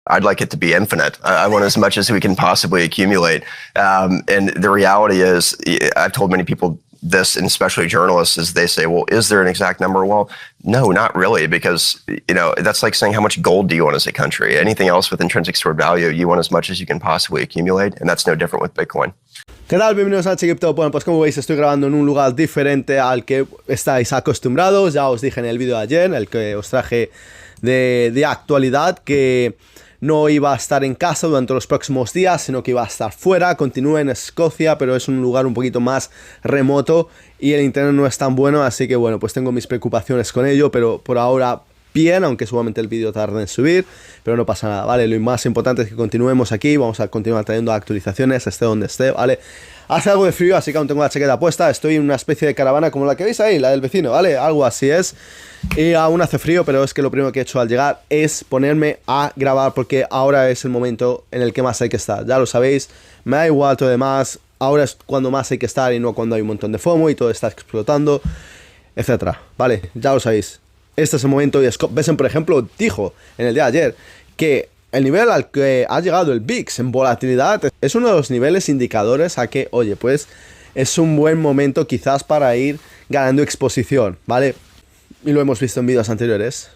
I'd like it to be infinite. I want as much as we can possibly accumulate. And the reality is, I've told many people this, and especially journalists, is they say, well, is there an exact number? Well, no, not really, because, that's like saying how much gold do you want as a country? Anything else with intrinsic stored value, you want as much as you can possibly accumulate, and that's no different with Bitcoin. ¿Qué tal? Bienvenidos a CRIPTO. Bueno, pues como veis estoy grabando en un lugar diferente al que estáis acostumbrados. Ya os dije en el vídeo de ayer, el que os traje de actualidad, que no iba a estar en casa durante los próximos días, sino que iba a estar fuera. Continúo en Escocia, pero es un lugar un poquito más remoto y el internet no es tan bueno, así que bueno, pues tengo mis preocupaciones con ello, pero por ahora bien, aunque seguramente el vídeo tarde en subir, pero no pasa nada, ¿vale? Lo más importante es que continuemos aquí, vamos a continuar trayendo actualizaciones, esté donde esté, ¿vale? Hace algo de frío, así que aún tengo la chaqueta puesta, estoy en una especie de caravana como la que veis ahí, la del vecino, ¿vale? Algo así es. Y aún hace frío, pero es que lo primero que he hecho al llegar es ponerme a grabar, porque ahora es el momento en el que más hay que estar, ya lo sabéis, me da igual todo demás, ahora es cuando más hay que estar y no cuando hay un montón de FOMO y todo está explotando, etcétera, ¿vale? Ya lo sabéis. Este es el momento, y Besen, por ejemplo, dijo en el día de ayer que el nivel al que ha llegado el VIX en volatilidad es uno de los niveles indicadores a que, oye, pues es un buen momento quizás para ir ganando exposición, ¿vale? Y lo hemos visto en vídeos anteriores,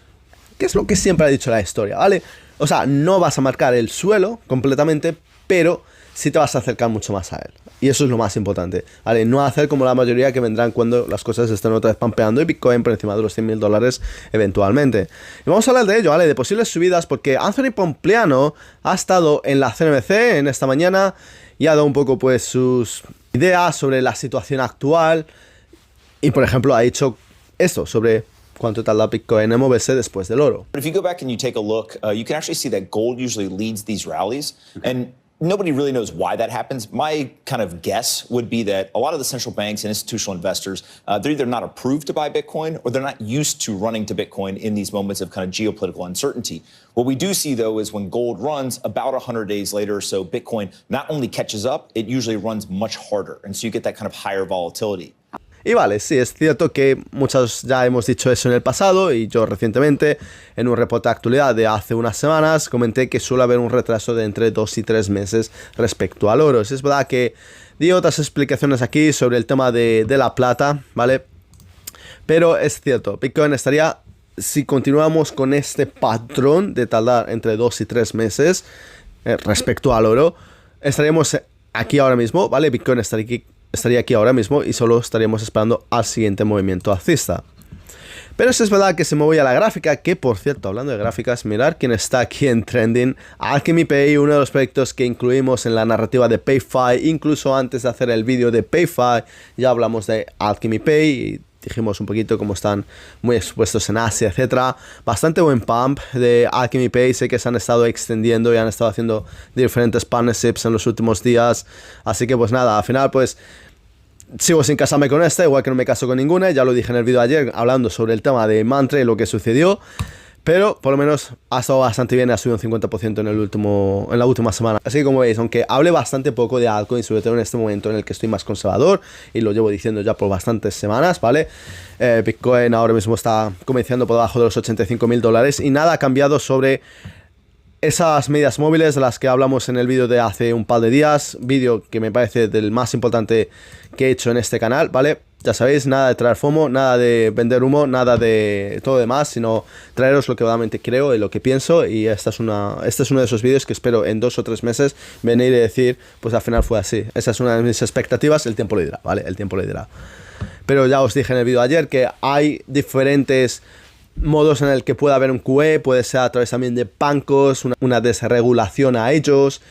que es lo que siempre ha dicho la historia, ¿vale? O sea, no vas a marcar el suelo completamente, pero sí te vas a acercar mucho más a él. Y eso es lo más importante, ¿vale? No hacer como la mayoría que vendrán cuando las cosas estén otra vez pampeando y Bitcoin por encima de los $100.000 eventualmente. Y vamos a hablar de ello, ¿vale? De posibles subidas, porque Anthony Pompliano ha estado en la CNBC en esta mañana y ha dado un poco pues sus ideas sobre la situación actual y, por ejemplo, ha dicho esto sobre cuánto tarda Bitcoin en moverse después del oro. But if you go back and you take a look, you can actually see that gold usually leads these rallies, and nobody really knows why that happens. My kind of guess would be that a lot of the central banks and institutional investors, they're either not approved to buy Bitcoin or they're not used to running to Bitcoin in these moments of kind of geopolitical uncertainty. What we do see, though, is when gold runs about 100 days later or so, Bitcoin not only catches up, it usually runs much harder. And so you get that kind of higher volatility. Y vale, sí, es cierto que muchos ya hemos dicho eso en el pasado y yo recientemente en un reporte de actualidad de hace unas semanas comenté que suele haber un retraso de entre 2 y 3 meses respecto al oro. Es verdad que di otras explicaciones aquí sobre el tema de la plata, ¿vale? Pero es cierto, Bitcoin estaría, si continuamos con este patrón de tardar entre 2 y 3 meses respecto al oro, estaríamos aquí ahora mismo, ¿vale? Bitcoin estaría aquí ahora mismo y solo estaríamos esperando al siguiente movimiento alcista. Pero eso es verdad que si me voy a la gráfica, que por cierto, hablando de gráficas, mirar quién está aquí en trending, Alchemy Pay, uno de los proyectos que incluimos en la narrativa de PayFi, incluso antes de hacer el vídeo de PayFi, ya hablamos de Alchemy Pay y dijimos un poquito cómo están muy expuestos en Asia, etcétera. Bastante buen pump de Alchemy Pay, sé que se han estado extendiendo y han estado haciendo diferentes partnerships en los últimos días, así que pues nada, al final pues sigo sin casarme con esta, igual que no me caso con ninguna, ya lo dije en el vídeo de ayer hablando sobre el tema de Mantén y lo que sucedió, pero por lo menos ha estado bastante bien, ha subido un 50% en la última semana. Así que como veis, aunque hable bastante poco de altcoin, sobre todo en este momento en el que estoy más conservador, y lo llevo diciendo ya por bastantes semanas, ¿vale? Bitcoin ahora mismo está comenzando por debajo de los $85.000 y nada ha cambiado sobre esas medias móviles de las que hablamos en el vídeo de hace un par de días, vídeo que me parece del más importante que he hecho en este canal, ¿vale? Ya sabéis, nada de traer FOMO, nada de vender humo, nada de todo demás, sino traeros lo que realmente creo y lo que pienso, y este es uno de esos vídeos que espero en 2 o 3 meses venir y decir, pues al final fue así. Esa es una de mis expectativas, el tiempo lo dirá, ¿vale? El tiempo lo dirá. Pero ya os dije en el vídeo de ayer que hay diferentes modos en el que puede haber un QE, puede ser a través también de bancos, una desregulación a ellos,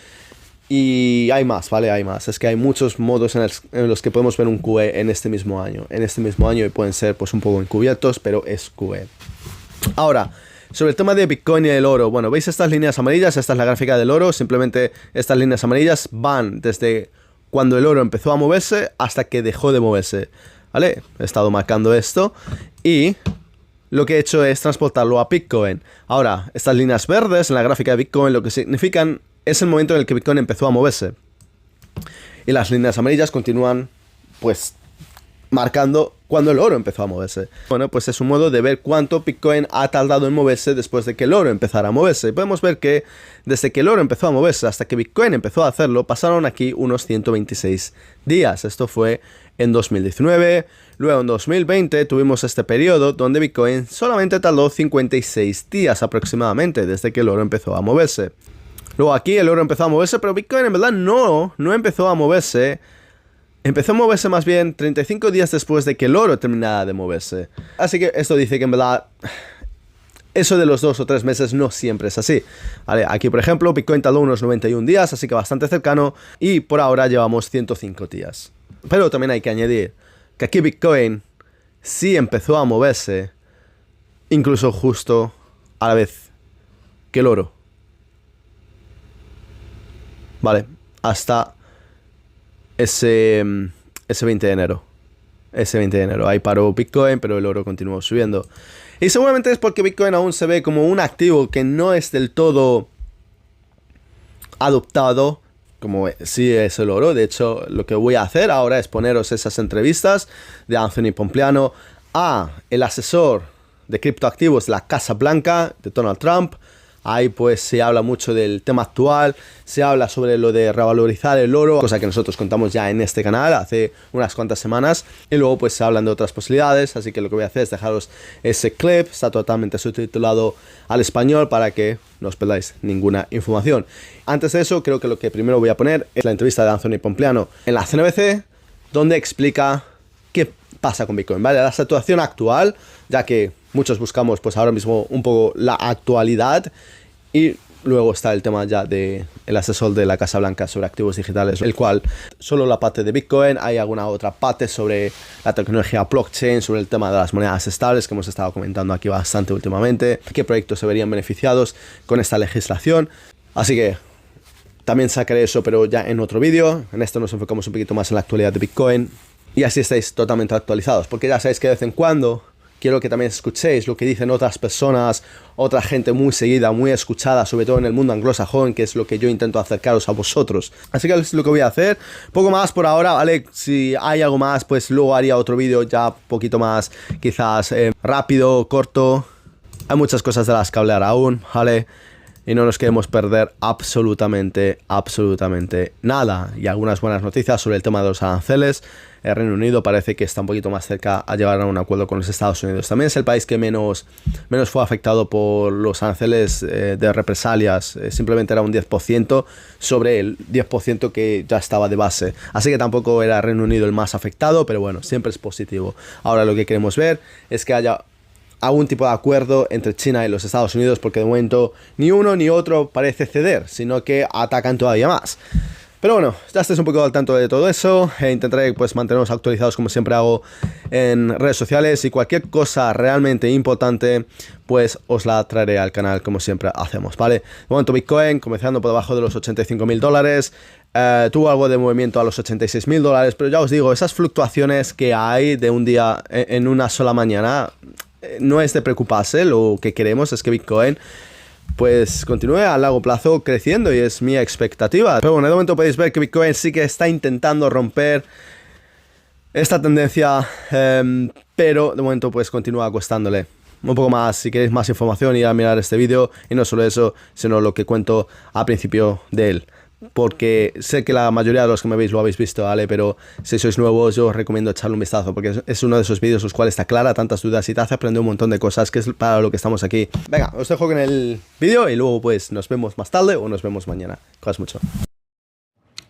y hay más, ¿vale? Hay más. Es que hay muchos modos en los que podemos ver un QE en este mismo año. Y pueden ser pues un poco encubiertos, pero es QE. Ahora, sobre el tema de Bitcoin y el oro. Bueno, ¿veis estas líneas amarillas? Esta es la gráfica del oro. Simplemente estas líneas amarillas van desde cuando el oro empezó a moverse hasta que dejó de moverse, ¿vale? He estado marcando esto y lo que he hecho es transportarlo a Bitcoin. Ahora, estas líneas verdes en la gráfica de Bitcoin lo que significan es el momento en el que Bitcoin empezó a moverse. Y las líneas amarillas continúan, pues, marcando cuando el oro empezó a moverse. Bueno, pues es un modo de ver cuánto Bitcoin ha tardado en moverse después de que el oro empezara a moverse. Y podemos ver que desde que el oro empezó a moverse hasta que Bitcoin empezó a hacerlo, pasaron aquí unos 126 días. Esto fue en 2019. Luego en 2020 tuvimos este periodo donde Bitcoin solamente tardó 56 días aproximadamente desde que el oro empezó a moverse. Luego aquí el oro empezó a moverse, pero Bitcoin en verdad no empezó a moverse. Empezó a moverse más bien 35 días después de que el oro terminara de moverse. Así que esto dice que en verdad eso de los 2 o 3 meses no siempre es así. Vale, aquí por ejemplo Bitcoin tardó unos 91 días, así que bastante cercano, y por ahora llevamos 105 días. Pero también hay que añadir que aquí Bitcoin sí empezó a moverse incluso justo a la vez que el oro. Vale, hasta ese 20 de enero. Ese 20 de enero. Ahí paró Bitcoin, pero el oro continuó subiendo. Y seguramente es porque Bitcoin aún se ve como un activo que no es del todo adoptado, como sí es el oro. De hecho, lo que voy a hacer ahora es poneros esas entrevistas de Anthony Pompliano a el asesor de criptoactivos de la Casa Blanca, de Donald Trump. Ahí pues se habla mucho del tema actual, se habla sobre lo de revalorizar el oro, cosa que nosotros contamos ya en este canal hace unas cuantas semanas. Y luego pues se hablan de otras posibilidades, así que lo que voy a hacer es dejaros ese clip, está totalmente subtitulado al español para que no os perdáis ninguna información. Antes de eso, creo que lo que primero voy a poner es la entrevista de Anthony Pompliano en la CNBC, donde explica qué pasa con Bitcoin, ¿vale? La situación actual, ya que muchos buscamos pues ahora mismo un poco la actualidad, y luego está el tema ya del asesor de la Casa Blanca sobre activos digitales, el cual solo la parte de Bitcoin, hay alguna otra parte sobre la tecnología blockchain, sobre el tema de las monedas estables que hemos estado comentando aquí bastante últimamente, qué proyectos se verían beneficiados con esta legislación. Así que también sacaré eso, pero ya en otro vídeo. En este nos enfocamos un poquito más en la actualidad de Bitcoin y así estáis totalmente actualizados, porque ya sabéis que de vez en cuando quiero que también escuchéis lo que dicen otras personas, otra gente muy seguida, muy escuchada, sobre todo en el mundo anglosajón, que es lo que yo intento acercaros a vosotros. Así que es lo que voy a hacer. Poco más por ahora, ¿vale? Si hay algo más, pues luego haría otro vídeo ya un poquito más, quizás rápido, corto. Hay muchas cosas de las que hablar aún, ¿vale? Y no nos queremos perder absolutamente nada. Y algunas buenas noticias sobre el tema de los aranceles. El Reino Unido parece que está un poquito más cerca a llegar a un acuerdo con los Estados Unidos. También es el país que menos fue afectado por los aranceles de represalias. Simplemente era un 10% sobre el 10% que ya estaba de base. Así que tampoco era Reino Unido el más afectado, pero bueno, siempre es positivo. Ahora lo que queremos ver es que haya algún tipo de acuerdo entre China y los Estados Unidos, porque de momento ni uno ni otro parece ceder, sino que atacan todavía más. Pero bueno, ya estáis un poco al tanto de todo eso. Intentaré pues manteneros actualizados como siempre hago en redes sociales, y cualquier cosa realmente importante pues os la traeré al canal como siempre hacemos, ¿vale? De momento Bitcoin comenzando por debajo de los $85.000, tuvo algo de movimiento a los $86.000, pero ya os digo, esas fluctuaciones que hay de un día en una sola mañana no es de preocuparse. Lo que queremos es que Bitcoin pues continúe a largo plazo creciendo, y es mi expectativa. Pero bueno, de momento podéis ver que Bitcoin sí que está intentando romper esta tendencia, pero de momento pues continúa costándole. Un poco más, si queréis más información, ir a mirar este vídeo, y no solo eso, sino lo que cuento al principio de él, porque sé que la mayoría de los que me veis lo habéis visto, ¿vale? Pero si sois nuevos, yo os recomiendo echarle un vistazo, porque es uno de esos vídeos los cuales te aclara tantas dudas y te hace aprender un montón de cosas, que es para lo que estamos aquí. Venga, os dejo con el vídeo y luego pues nos vemos más tarde o nos vemos mañana. Cuidaos mucho.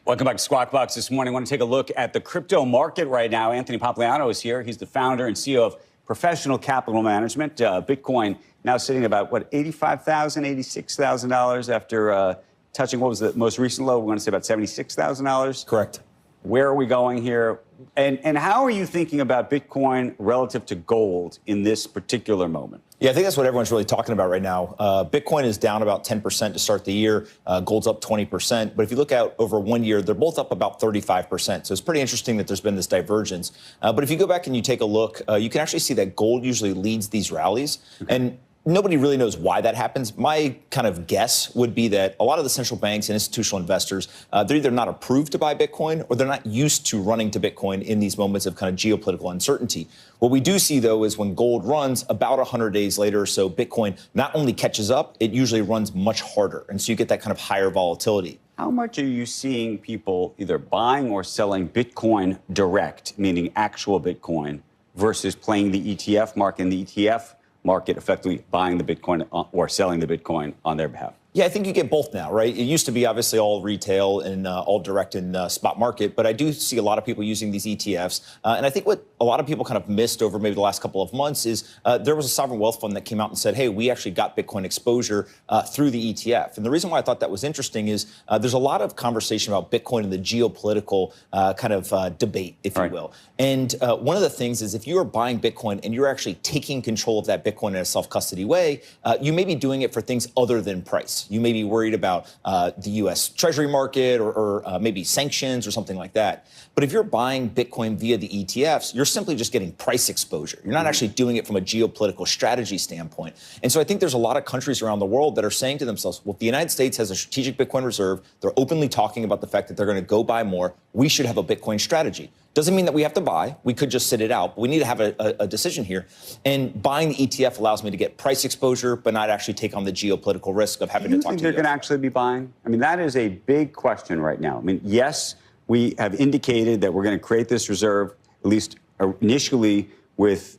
Welcome back to Squawk Box this morning. I want to take a look at the crypto market right now. Anthony Pompliano is here. He's the founder and CEO of Professional Capital Management. Bitcoin now sitting about, what, $85,000, $86,000 after touching, what was the most recent low? We're going to say about $76,000. Correct. Where are we going here? And how are you thinking about Bitcoin relative to gold in this particular moment? Yeah, I think that's what everyone's really talking about right now. Bitcoin is down about 10% to start the year. Gold's up 20%. But if you look out over 1 year, they're both up about 35%. So it's pretty interesting that there's been this divergence. But if you go back and you take a look, you can actually see that gold usually leads these rallies. And nobody really knows why that happens. My kind of guess would be that a lot of the central banks and institutional investors, they're either not approved to buy Bitcoin or they're not used to running to Bitcoin in these moments of kind of geopolitical uncertainty. What we do see, though, is when gold runs about 100 days later or so, Bitcoin not only catches up, it usually runs much harder. And so you get that kind of higher volatility. How much are you seeing people either buying or selling Bitcoin direct, meaning actual Bitcoin, versus playing the ETF market, and the ETF market effectively buying the Bitcoin or selling the Bitcoin on their behalf? Yeah, I think you get both now, right? It used to be obviously all retail and all direct and spot market, but I do see a lot of people using these ETFs. And I think what a lot of people kind of missed over maybe the last couple of months is there was a sovereign wealth fund that came out and said, hey, we actually got Bitcoin exposure through the ETF. And the reason why I thought that was interesting is there's a lot of conversation about Bitcoin and the geopolitical kind of debate, if you will. And one of the things is if you are buying Bitcoin and you're actually taking control of that Bitcoin in a self-custody way, you may be doing it for things other than price. You may be worried about the U.S. Treasury market or maybe sanctions or something like that. But if you're buying Bitcoin via the ETFs, you're simply just getting price exposure. You're not actually doing it from a geopolitical strategy standpoint. And so I think there's a lot of countries around the world that are saying to themselves, well, if the United States has a strategic Bitcoin reserve, they're openly talking about the fact that they're going to go buy more, we should have a Bitcoin strategy. Doesn't mean that we have to buy. We could just sit it out. But we need to have a decision here. And buying the ETF allows me to get price exposure, but not actually take on the geopolitical risk of having to talk to you. Do you think they're going to actually be buying? I mean, that is a big question right now. I mean, yes, we have indicated that we're going to create this reserve, at least initially with,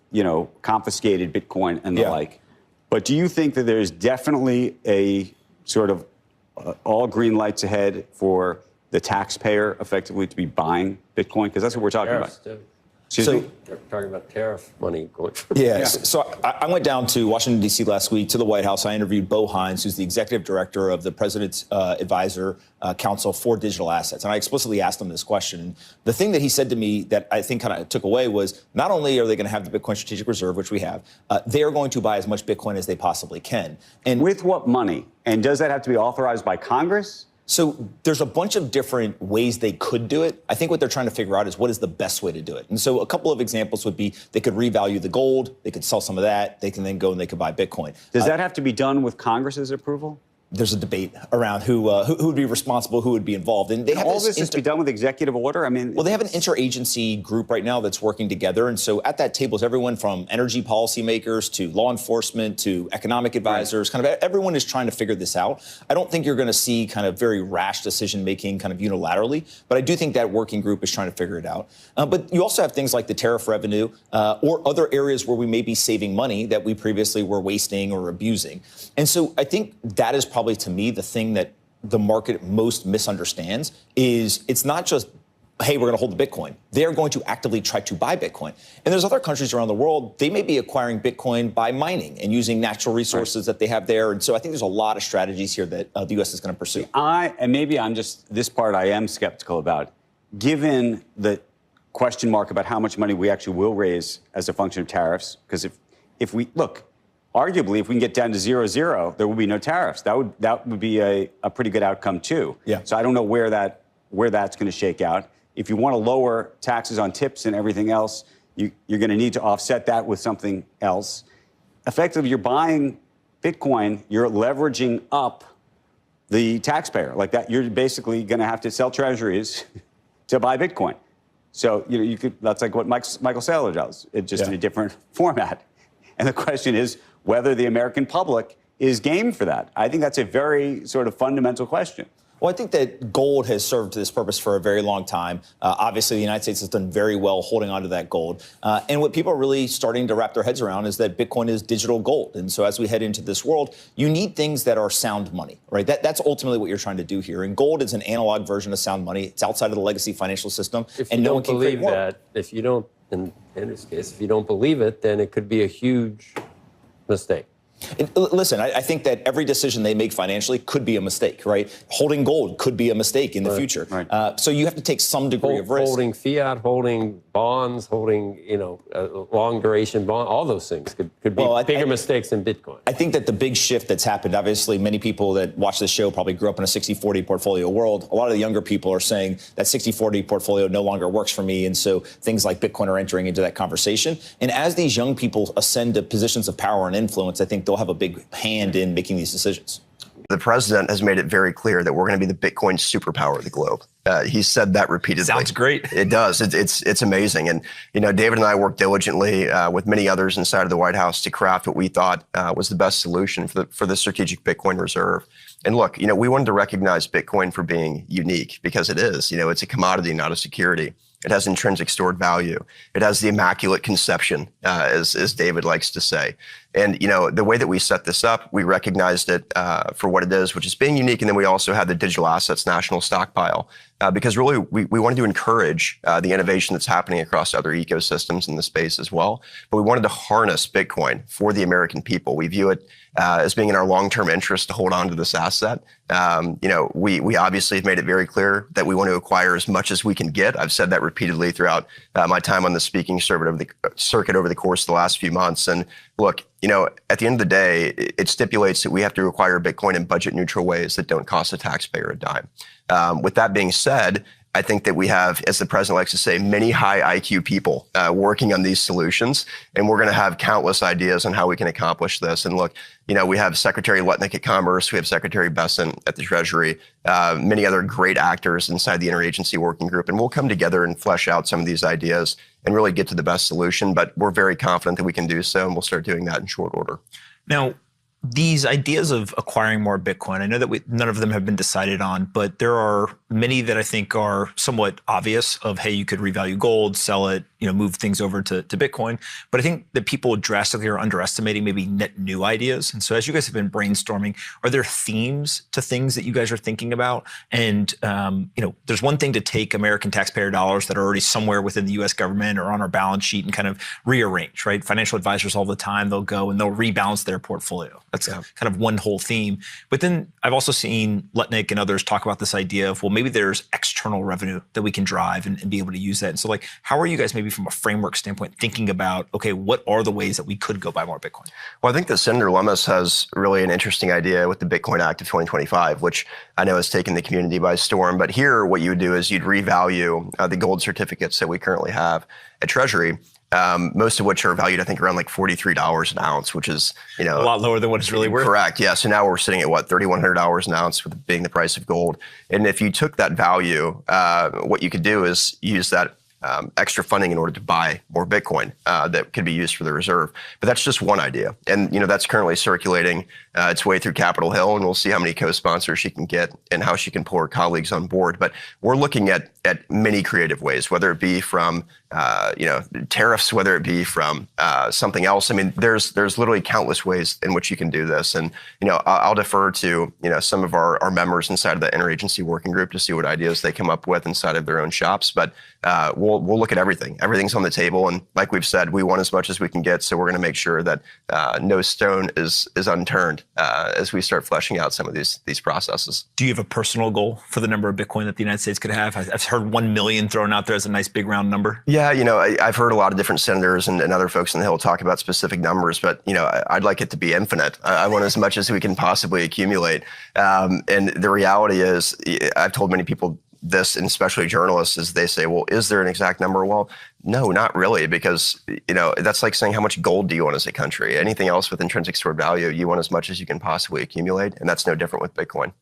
confiscated Bitcoin and the like. But do you think that there's definitely a sort of all green lights ahead for the taxpayer effectively to be buying Bitcoin? Because that's what we're talking about. They're talking about tariff money going. So I went down to Washington, D.C. last week to the White House. I interviewed Bo Hines, who's the executive director of the President's Advisor Council for Digital Assets. And I explicitly asked him this question. And the thing that he said to me that I think kind of took away was not only are they going to have the Bitcoin Strategic Reserve, which we have, they are going to buy as much Bitcoin as they possibly can. And with what money? And does that have to be authorized by Congress? So there's a bunch of different ways they could do it. I think what they're trying to figure out is what is the best way to do it. And so a couple of examples would be they could revalue the gold, they could sell some of that, they can then go and they could buy Bitcoin. Does that have to be done with Congress's approval? There's a debate around who would be responsible, who would be involved. And they have all this has to be done with executive order? I mean, well, they have an interagency group right now that's working together. And so at that table is everyone from energy policymakers to law enforcement to economic advisors. Kind of everyone is trying to figure this out. I don't think you're going to see kind of very rash decision making kind of unilaterally, but I do think that working group is trying to figure it out. But you also have things like the tariff revenue or other areas where we may be saving money that we previously were wasting or abusing. And so I think that is probably, to me, the thing that the market most misunderstands is it's not just, hey, we're going to hold the Bitcoin. They're going to actively try to buy Bitcoin. And there's other countries around the world, they may be acquiring Bitcoin by mining and using natural resources that they have there. And so I think there's a lot of strategies here that the U.S. is going to pursue. And maybe I'm just, this part I am skeptical about, given the question mark about how much money we actually will raise as a function of tariffs, because if we, look, arguably, if we can get down to 0-0, there will be no tariffs. That would be a pretty good outcome too. Yeah. So I don't know where that's going to shake out. If you want to lower taxes on tips and everything else, you're going to need to offset that with something else. Effectively, you're buying Bitcoin, you're leveraging up the taxpayer like that. You're basically going to have to sell treasuries to buy Bitcoin. So you could. That's like what Michael Saylor does. It's just in a different format. And the question is whether the American public is game for that. I think that's a very sort of fundamental question. Well, I think that gold has served this purpose for a very long time. Obviously, the United States has done very well holding on to that gold. And what people are really starting to wrap their heads around is that Bitcoin is digital gold. And so as we head into this world, you need things that are sound money, right? That's ultimately what you're trying to do here. And gold is an analog version of sound money. It's outside of the legacy financial system. And no one can believe that, if you don't, in this case, if you don't believe it, then it could be a huge mistake. And listen, I think that every decision they make financially could be a mistake, right? Holding gold could be a mistake in the future. Right. So you have to take some degree of risk. Holding fiat, holding bonds, holding, long duration bond, all those things could be bigger mistakes than Bitcoin. I think that the big shift that's happened, obviously, many people that watch this show probably grew up in a 60-40 portfolio world. A lot of the younger people are saying that 60-40 portfolio no longer works for me. And so things like Bitcoin are entering into that conversation. And as these young people ascend to positions of power and influence, I think they'll have a big hand in making these decisions. The president has made it very clear that we're going to be the Bitcoin superpower of the globe. He said that repeatedly. Sounds great. It does. It's amazing. And, David and I worked diligently with many others inside of the White House to craft what we thought was the best solution for the strategic Bitcoin reserve. And look, we wanted to recognize Bitcoin for being unique because it is. It's a commodity, not a security. It has intrinsic stored value. It has the immaculate conception, as David likes to say. And, the way that we set this up, we recognized it for what it is, which is being unique. And then we also had the digital assets national stockpile because really we wanted to encourage the innovation that's happening across other ecosystems in the space as well. But we wanted to harness Bitcoin for the American people. We view it as being in our long-term interest to hold on to this asset. We obviously have made it very clear that we want to acquire as much as we can get. I've said that repeatedly throughout my time on the speaking circuit over the course of the last few months. And look, at the end of the day, it stipulates that we have to acquire Bitcoin in budget neutral ways that don't cost the taxpayer a dime. With that being said, I think that we have, as the president likes to say, many high IQ people working on these solutions, and we're going to have countless ideas on how we can accomplish this. And look, we have Secretary Letnick at Commerce, we have Secretary Bessent at the Treasury, many other great actors inside the interagency working group, and we'll come together and flesh out some of these ideas and really get to the best solution. But we're very confident that we can do so, and we'll start doing that in short order. Now, these ideas of acquiring more Bitcoin, I know that none of them have been decided on, but there are many that I think are somewhat obvious of, hey, you could revalue gold, sell it, move things over to Bitcoin. But I think that people drastically are underestimating maybe net new ideas. And so as you guys have been brainstorming, are there themes to things that you guys are thinking about? And, there's one thing to take American taxpayer dollars that are already somewhere within the US government or on our balance sheet and kind of rearrange, right? Financial advisors all the time, they'll go and they'll rebalance their portfolio. That's kind of one whole theme. But then I've also seen Letnick and others talk about this idea of, well, maybe there's external revenue that we can drive and be able to use that. And so how are you guys maybe from a framework standpoint thinking about, okay, what are the ways that we could go buy more Bitcoin? Well, I think that Senator Lummis has really an interesting idea with the Bitcoin Act of 2025, which I know has taken the community by storm. But here, what you would do is you'd revalue the gold certificates that we currently have at Treasury. Most of which are valued, I think, around like $43 an ounce, which is, a lot lower than what it's really worth. Correct. Yeah. So now we're sitting at what, $3,100 an ounce, with being the price of gold. And if you took that value, what you could do is use that extra funding in order to buy more Bitcoin that could be used for the reserve. But that's just one idea. And, that's currently circulating its way through Capitol Hill, and we'll see how many co-sponsors she can get and how she can pull her colleagues on board. But we're looking at many creative ways, whether it be from, tariffs, whether it be from something else. I mean, there's literally countless ways in which you can do this. And, I'll defer to, some of our members inside of the interagency working group to see what ideas they come up with inside of their own shops. But we'll look at everything. Everything's on the table. And like we've said, we want as much as we can get. So we're going to make sure that no stone is unturned as we start fleshing out some of these processes. Do you have a personal goal for the number of Bitcoin that the United States could have? I've heard 1 million thrown out there as a nice big round number. Yeah, I've heard a lot of different senators and other folks on the Hill talk about specific numbers, but I'd like it to be infinite. I want as much as we can possibly accumulate. And the reality is, I've told many people this, and especially journalists, is they say, well, is there an exact number? Well, no, not really, because that's like saying, how much gold do you want as a country? Anything else with intrinsic stored value, you want as much as you can possibly accumulate, and that's no different with Bitcoin.